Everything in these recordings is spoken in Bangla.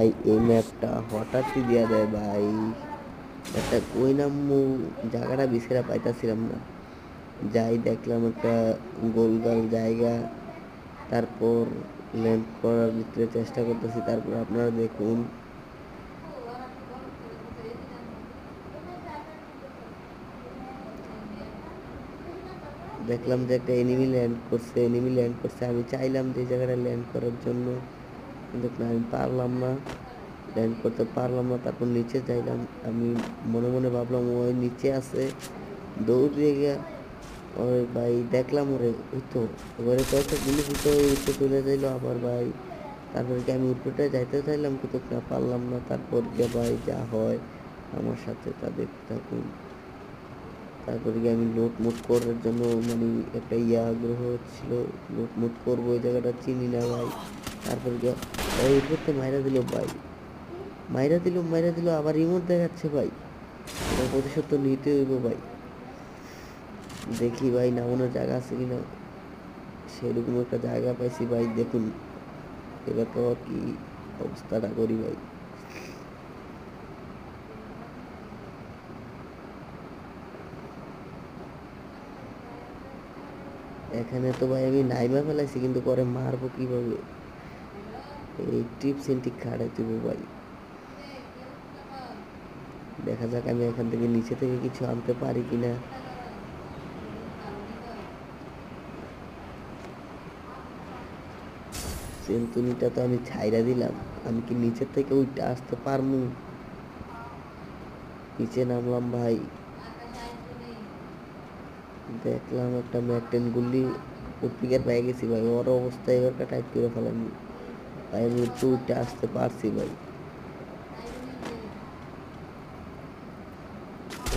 ভাই এই ম্যাপটা হঠাৎই দিয়া দেয় ভাই। একটা কই নামু জায়গাটা বিছেরা পাইতাছিলাম না। যাই দেখলাম একটা গোলগাল জায়গা, তারপর ল্যান্ড করার ভিতরে চেষ্টা করতেছি। তারপর আপনারা দেখুন, দেখলাম যে একটা এনিমি ল্যান্ড করছে। আমি চাইলাম যে জায়গাটা ল্যান্ড করার জন্য, কিন্তু না, আমি পারলাম না, ল্যান্ড করতে পারলাম না। তারপর নিচে যাইলাম, আমি মনে মনে ভাবলাম ওই নিচে আছে, দৌড় দিয়ে গিয়া ওই ভাই দেখলাম ওরে, ওই তো এবারে কয়েকটা গুলি ফুটো উঠে চলে যাইলো আবার ভাই। তারপরে কি আমি উঠে যাইতে চাইলাম কিন্তু না, পারলাম না। তারপর গিয়ে ভাই যা হয় আমার সাথে তা দেখতে থাকুন। তারপরে গিয়ে আমি লুটমুট করার জন্য মানে একটা আগ্রহ ছিল, লুটমুট করবো, ওই জায়গাটা চিনি না ভাই। তারপর গিয়ে ভাই উপরতে মাইরা দিল আবার রিমোট দেখাচ্ছে ভাই। এটা প্রতিশোধ তো নিতে হইব ভাই। দেখি ভাই নামানোর জায়গা আছে কিনা। সেরকম একটা জায়গা পাইছি ভাই, দেখুন এবার তো কি অবস্থাটা করি ভাই। এখানে তো ভাই আমি নাইমা ফেলাইছি, কিন্তু পরে মারবো কিভাবে, এই টিপস এন্ড ট্রিক খাটাই দিব ভাই। দেখা যাক আমি এখান থেকে নিচে থেকে কিছু আনতে পারি কিনা। সেন্তুনিটা তো আমি ছাইরা দিলাম, আমি কি নিচের থেকে ওইটা আসতে পারমু? নিচে নামলাম ভাই, দেখলাম একটা ম্যাকটেন গুলি উঠপিকার পেয়ে গেছি ভাই। ওর অবস্থা এবার টাইট করে ফেলাম ভাই। আমি একটু উঠে আসতে পারছি ভাই।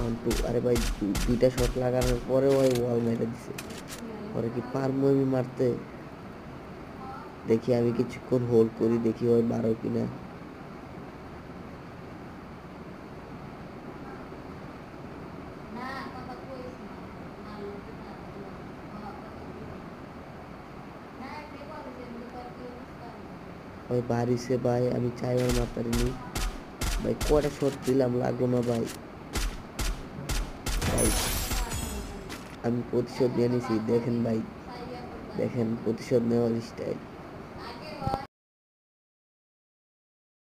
1 2, আরে ভাই দুইটা শট লাগানোর পরে ওই ওয়াল মেরে দিছে। পরে কি পারবো আমি মারতে? দেখি আমি কিছুক্ষণ হোল্ড করি, দেখি ওই 12 কিনা। ওই বাড়িছে ভাই, আমি চাইবার মারতারিনি ভাই। কয়টা শট দিলাম, লাগলো না ভাই। ভাই আমি প্রতিশোধ নিয়ে নিছি, দেখেন ভাই, দেখেন প্রতিশোধ নেওয়ার স্টাইল।